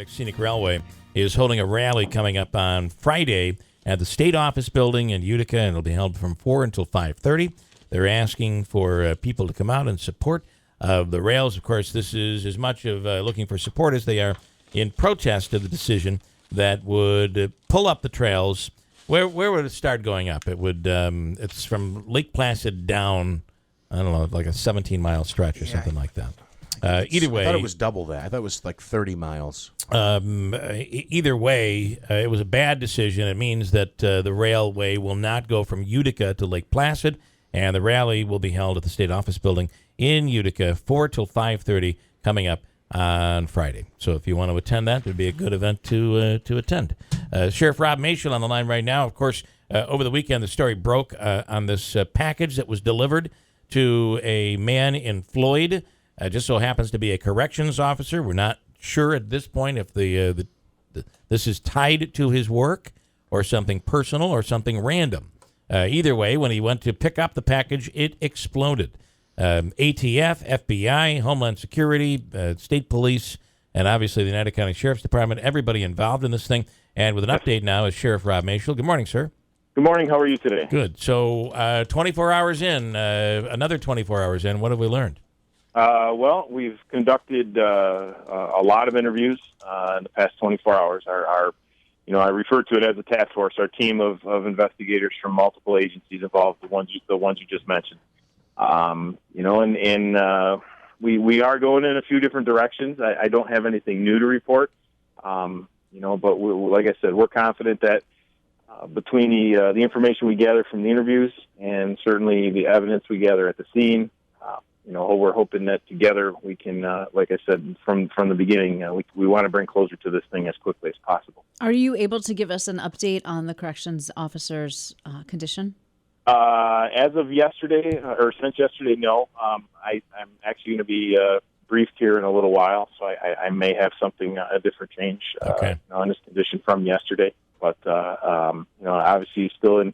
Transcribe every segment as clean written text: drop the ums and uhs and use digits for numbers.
Scenic Railway is holding a rally coming up on Friday at the State Office Building in Utica, and it'll be held from 4 until 5:30. They're asking for people to come out and support the rails. Of course, this is as much of looking for support as they are in protest of the decision that would pull up the trails. Where would it start going up? It would. It's from Lake Placid down, I don't know, like a 17-mile stretch or something like that. Either way, I thought it was double that. I thought it was like 30 miles. Either way, it was a bad decision. It means that the railway will not go from Utica to Lake Placid, and the rally will be held at the State Office Building in Utica, 4 till 5:30, coming up on Friday. So if you want to attend that, it would be a good event to attend. Sheriff Rob Mashel on the line right now. Of course, over the weekend, the story broke on this package that was delivered to a man in Floyd. Just so happens to be a corrections officer. We're not sure at this point if this is tied to his work or something personal or something random. Either way, when he went to pick up the package, it exploded. ATF, FBI, Homeland Security, State Police, and obviously the United County Sheriff's Department, everybody involved in this thing. And with an update now is Sheriff Rob Mashel. Good morning, sir. Good morning. How are you today? Good. So 24 hours in, another 24 hours in, what have we learned? Well, we've conducted a lot of interviews in the past 24 hours. I refer to it as a task force, our team of investigators from multiple agencies involved, the ones you just mentioned. We are going in a few different directions. I don't have anything new to report, but like I said, we're confident that between the information we gather from the interviews and certainly the evidence we gather at the scene, we're hoping that together we can, like I said, from the beginning, we want to bring closure to this thing as quickly as possible. Are you able to give us an update on the corrections officer's condition? As of yesterday, or since yesterday, no. I'm actually going to be briefed here in a little while, so I may have something, a different change on this condition from yesterday. But obviously still in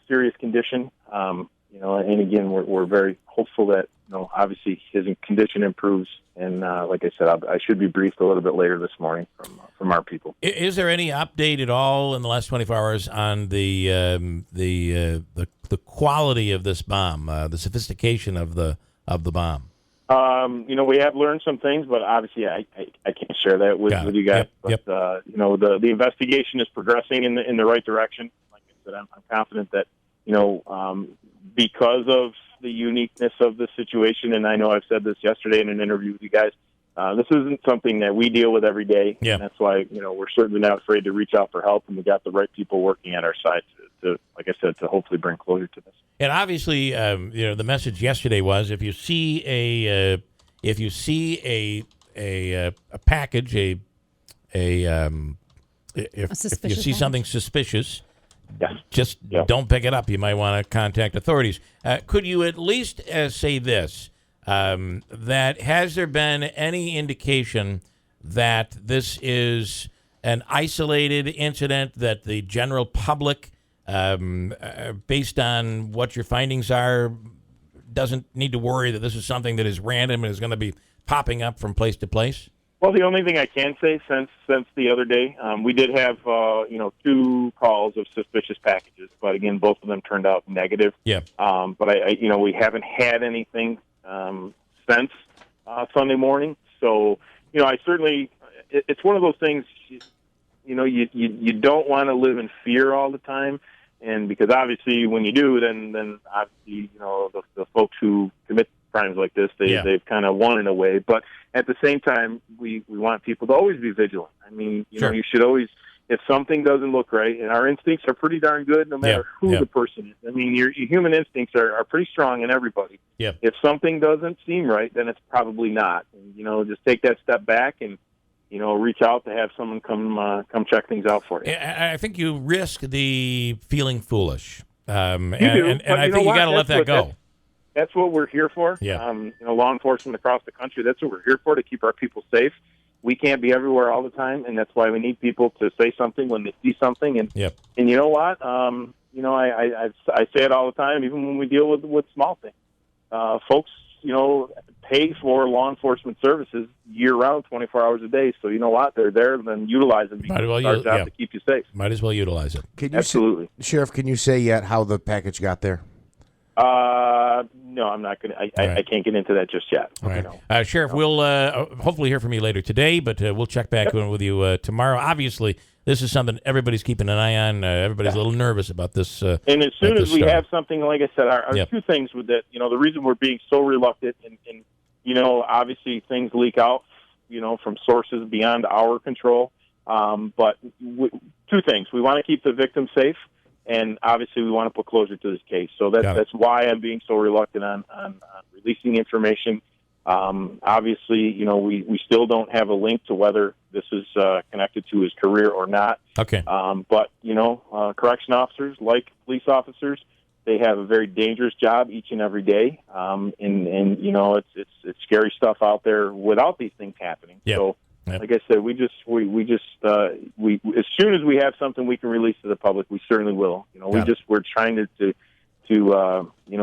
serious condition. And again, we're very hopeful that obviously his condition improves. And like I said, I should be briefed a little bit later this morning from our people. Is there any update at all in the last 24 hours on the quality of this bomb, the sophistication of the bomb? We have learned some things, but obviously I can't share that with you guys. Yep. But the investigation is progressing in the right direction. Like I said, I'm confident that because of the uniqueness of the situation, and I know I've said this yesterday in an interview with you guys, this isn't something that we deal with every day. Yeah. And that's why, we're certainly not afraid to reach out for help, and we got the right people working at our side to like I said, to hopefully bring closure to this. And obviously, the message yesterday was if you see a package, if you see something suspicious, just don't pick it up. You might want to contact authorities. Could you at least say this, that has there been any indication that this is an isolated incident, that the general public, based on what your findings are, doesn't need to worry that this is something that is random and is going to be popping up from place to place? Well, the only thing I can say since the other day, we did have 2 calls of suspicious packages, but again, both of them turned out negative. Yeah. But we haven't had anything since Sunday morning. So I certainly, it's one of those things. You don't want to live in fear all the time, and because obviously when you do, then obviously the folks who commit crimes like this, they've kind of won in a way. But at the same time, we want people to always be vigilant. I mean, you should always, if something doesn't look right, and our instincts are pretty darn good no matter who the person is. I mean, your human instincts are pretty strong in everybody. Yeah. If something doesn't seem right, then it's probably not. And, just take that step back and, reach out to have someone come check things out for you. I think you risk the feeling foolish. You do, and I think you got to let that go. That's what we're here for. Yeah. Law enforcement across the country, that's what we're here for, to keep our people safe. We can't be everywhere all the time, and that's why we need people to say something when they see something. And and you know what? I say it all the time, even when we deal with small things. Folks, pay for law enforcement services year-round, 24 hours a day. So you know what? They're there, then utilize them because it's our job to keep you safe. Might as well utilize it. Can you Absolutely. Sheriff, can you say yet how the package got there? No, I'm not going to. Right. I can't get into that just yet. All right. No. Sheriff, we'll hopefully hear from you later today, but we'll check back in with you tomorrow. Obviously, this is something everybody's keeping an eye on. Everybody's a little nervous about this. And as soon as we story. have something, like I said, our Yep. two things with that, the reason we're being so reluctant, and obviously things leak out, from sources beyond our control. But two things: we want to keep the victim safe, and obviously we want to put closure to this case. So that's why I'm being so reluctant on releasing information. Obviously, we still don't have a link to whether this is connected to his career or not. Okay. But correction officers, like police officers, they have a very dangerous job each and every day. And it's scary stuff out there without these things happening. Yep. So, Yep. like I said, we as soon as we have something we can release to the public, we certainly will. We're trying to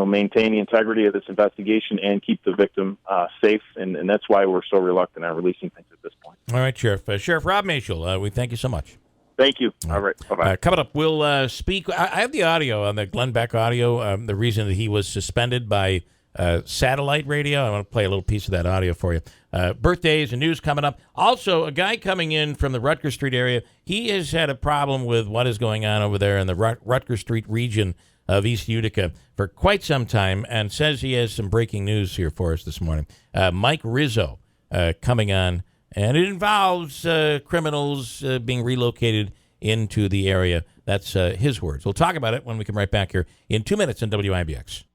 maintain the integrity of this investigation and keep the victim safe, and that's why we're so reluctant on releasing things at this point. All right, Sheriff. Sheriff Rob Mashel, we thank you so much. Thank you. All right. Bye-bye. Coming up, we'll speak. I have the audio on the Glenn Beck audio, the reason that he was suspended by satellite radio. I want to play a little piece of that audio for you. Birthdays and news coming up. Also, a guy coming in from the Rutgers Street area, he has had a problem with what is going on over there in the Rutgers Street region of East Utica for quite some time, and says he has some breaking news here for us this morning. Mike Rizzo coming on, and it involves criminals being relocated into the area. That's his words. We'll talk about it when we come right back here in 2 minutes on WIBX.